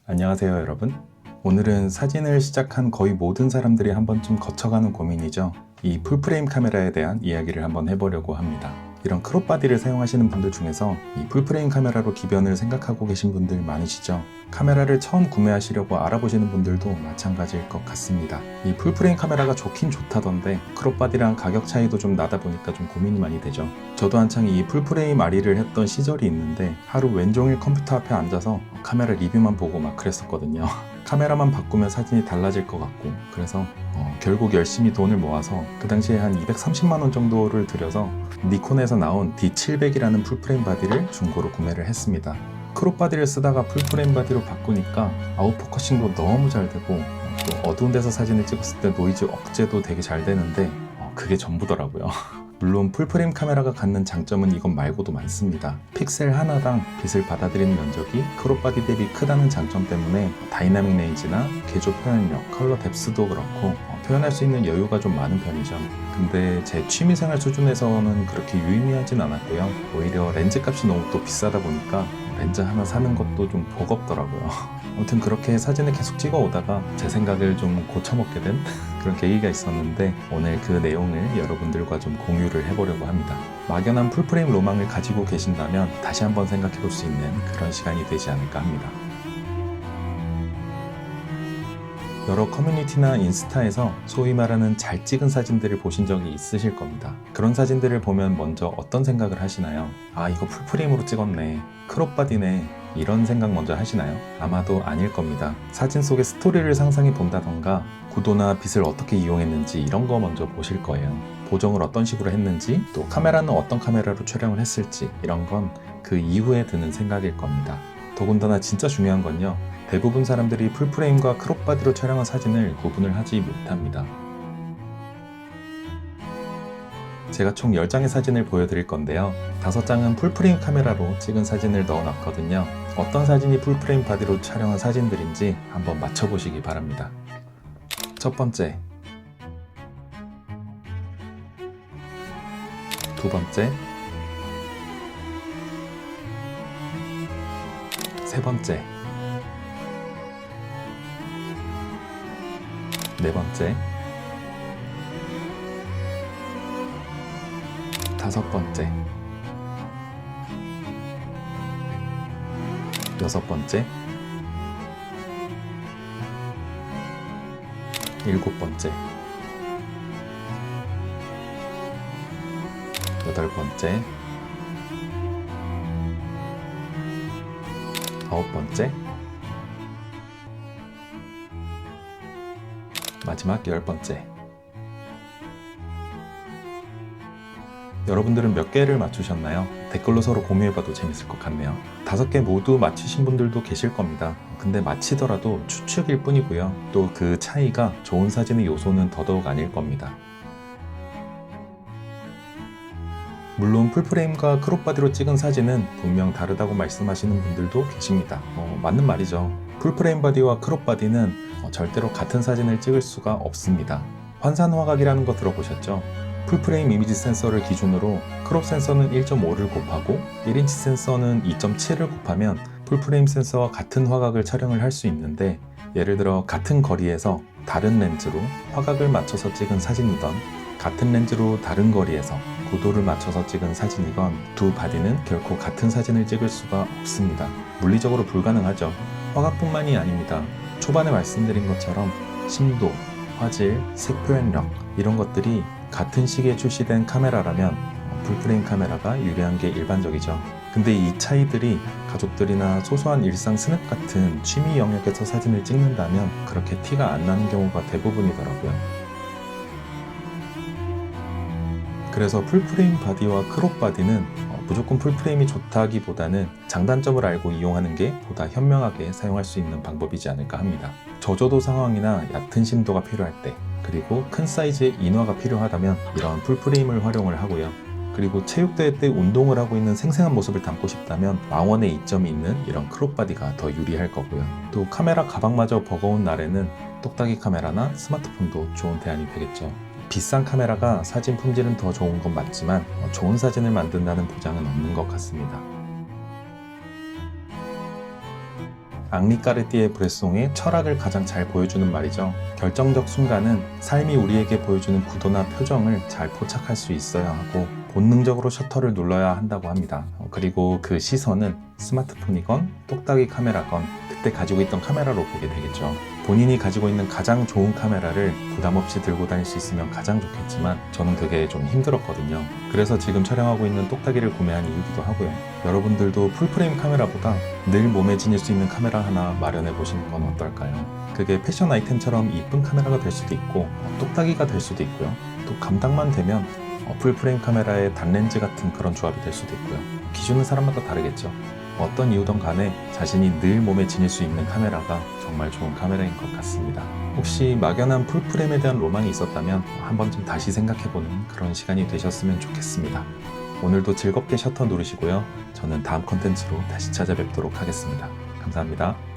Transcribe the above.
안녕하세요 여러분. 오늘은 사진을 시작한 거의 모든 사람들이 한 번쯤 거쳐가는 고민이죠. 이 풀프레임 카메라에 대한 이야기를 한번 해보려고 합니다. 이런 크롭바디를 사용하시는 분들 중에서 이 풀프레임 카메라로 기변을 생각하고 계신 분들 많으시죠? 카메라를 처음 구매하시려고 알아보시는 분들도 마찬가지일 것 같습니다. 이 풀프레임 카메라가 좋긴 좋다던데 크롭바디랑 가격 차이도 좀 나다 보니까 좀 고민이 많이 되죠. 저도 한창 이 풀프레임 아리를 했던 시절이 있는데 하루 왼종일 컴퓨터 앞에 앉아서 카메라 리뷰만 보고 막 그랬었거든요. 카메라만 바꾸면 사진이 달라질 것 같고 그래서 결국 열심히 돈을 모아서 그 당시에 한 230만원 정도를 들여서 니콘에서 나온 D700이라는 풀프레임 바디를 중고로 구매를 했습니다. 크롭 바디를 쓰다가 풀프레임 바디로 바꾸니까 아웃포커싱도 너무 잘 되고 또 어두운 데서 사진을 찍었을 때 노이즈 억제도 되게 잘 되는데 그게 전부더라고요. 물론 풀프레임 카메라가 갖는 장점은 이것 말고도 많습니다. 픽셀 하나당 빛을 받아들이는 면적이 크롭바디 대비 크다는 장점 때문에 다이나믹 레인지나 개조 표현력, 컬러 뎁스도 그렇고 표현할 수 있는 여유가 좀 많은 편이죠. 근데 제 취미생활 수준에서는 그렇게 유의미하진 않았고요. 오히려 렌즈 값이 너무 또 비싸다 보니까 렌즈 하나 사는 것도 좀 버겁더라고요. 아무튼 그렇게 사진을 계속 찍어 오다가 제 생각을 좀 고쳐먹게 된 그런 계기가 있었는데 오늘 그 내용을 여러분들과 좀 공유를 해보려고 합니다. 막연한 풀프레임 로망을 가지고 계신다면 다시 한번 생각해 볼 수 있는 그런 시간이 되지 않을까 합니다. 여러 커뮤니티나 인스타에서 소위 말하는 잘 찍은 사진들을 보신 적이 있으실 겁니다. 그런 사진들을 보면 먼저 어떤 생각을 하시나요? 아, 이거 풀프레임으로 찍었네. 크롭바디네. 이런 생각 먼저 하시나요? 아마도 아닐 겁니다. 사진 속의 스토리를 상상해 본다던가 구도나 빛을 어떻게 이용했는지 이런 거 먼저 보실 거예요. 보정을 어떤 식으로 했는지 또 카메라는 어떤 카메라로 촬영을 했을지 이런 건 그 이후에 드는 생각일 겁니다. 더군다나 진짜 중요한 건요. 대부분 사람들이 풀프레임과 크롭바디로 촬영한 사진을 구분을 하지 못합니다. 제가 총 10장의 사진을 보여드릴 건데요. 5장은 풀프레임 카메라로 찍은 사진을 넣어놨거든요. 어떤 사진이 풀프레임 바디로 촬영한 사진들인지 한번 맞춰보시기 바랍니다. 첫 번째, 두 번째, 세 번째, 네 번째, 다섯 번째, 여섯 번째, 일곱 번째, 여덟 번째, 아홉 번째, 마지막 10번째. 여러분들은 몇 개를 맞추셨나요? 댓글로 서로 공유해봐도 재밌을 것 같네요. 5개 모두 맞히신 분들도 계실 겁니다. 근데 맞히더라도 추측일 뿐이고요. 또 그 차이가 좋은 사진의 요소는 더더욱 아닐 겁니다. 물론 풀프레임과 크롭바디로 찍은 사진은 분명 다르다고 말씀하시는 분들도 계십니다. 맞는 말이죠. 풀프레임 바디와 크롭바디는 절대로 같은 사진을 찍을 수가 없습니다. 환산 화각이라는 거 들어보셨죠? 풀프레임 이미지 센서를 기준으로 크롭 센서는 1.5를 곱하고 1인치 센서는 2.7을 곱하면 풀프레임 센서와 같은 화각을 촬영을 할 수 있는데 예를 들어 같은 거리에서 다른 렌즈로 화각을 맞춰서 찍은 사진이던 같은 렌즈로 다른 거리에서 고도를 맞춰서 찍은 사진이건 두 바디는 결코 같은 사진을 찍을 수가 없습니다. 물리적으로 불가능하죠. 화각뿐만이 아닙니다. 초반에 말씀드린 것처럼 심도, 화질, 색 표현력 이런 것들이 같은 시기에 출시된 카메라라면 풀프레임 카메라가 유리한 게 일반적이죠. 근데 이 차이들이 가족들이나 소소한 일상 스냅 같은 취미 영역에서 사진을 찍는다면 그렇게 티가 안 나는 경우가 대부분이더라고요. 그래서 풀프레임 바디와 크롭 바디는 무조건 풀프레임이 좋다기보다는 장단점을 알고 이용하는 게 보다 현명하게 사용할 수 있는 방법이지 않을까 합니다. 저조도 상황이나 얕은 심도가 필요할 때 그리고 큰 사이즈의 인화가 필요하다면 이런 풀프레임을 활용을 하고요. 그리고 체육대회 때 운동을 하고 있는 생생한 모습을 담고 싶다면 망원의 이점이 있는 이런 크롭 바디가 더 유리할 거고요. 또 카메라 가방마저 버거운 날에는 똑딱이 카메라나 스마트폰도 좋은 대안이 되겠죠. 비싼 카메라가 사진 품질은 더 좋은 건 맞지만 좋은 사진을 만든다는 보장은 없는 것 같습니다. 앙리 까르띠에 브레송의 철학을 가장 잘 보여주는 말이죠. 결정적 순간은 삶이 우리에게 보여주는 구도나 표정을 잘 포착할 수 있어야 하고 본능적으로 셔터를 눌러야 한다고 합니다. 그리고 그 시선은 스마트폰이건 똑딱이 카메라건 그때 가지고 있던 카메라로 보게 되겠죠. 본인이 가지고 있는 가장 좋은 카메라를 부담 없이 들고 다닐 수 있으면 가장 좋겠지만 저는 그게 좀 힘들었거든요. 그래서 지금 촬영하고 있는 똑딱이를 구매한 이유기도 하고요. 여러분들도 풀프레임 카메라보다 늘 몸에 지닐 수 있는 카메라 하나 마련해 보시는 건 어떨까요? 그게 패션 아이템처럼 이쁜 카메라가 될 수도 있고 똑딱이가 될 수도 있고요. 또 감당만 되면 풀프레임 카메라의 단렌즈 같은 그런 조합이 될 수도 있고요. 기준은 사람마다 다르겠죠. 어떤 이유든 간에 자신이 늘 몸에 지닐 수 있는 카메라가 정말 좋은 카메라인 것 같습니다. 혹시 막연한 풀프레임에 대한 로망이 있었다면 한 번쯤 다시 생각해보는 그런 시간이 되셨으면 좋겠습니다. 오늘도 즐겁게 셔터 누르시고요. 저는 다음 컨텐츠로 다시 찾아뵙도록 하겠습니다. 감사합니다.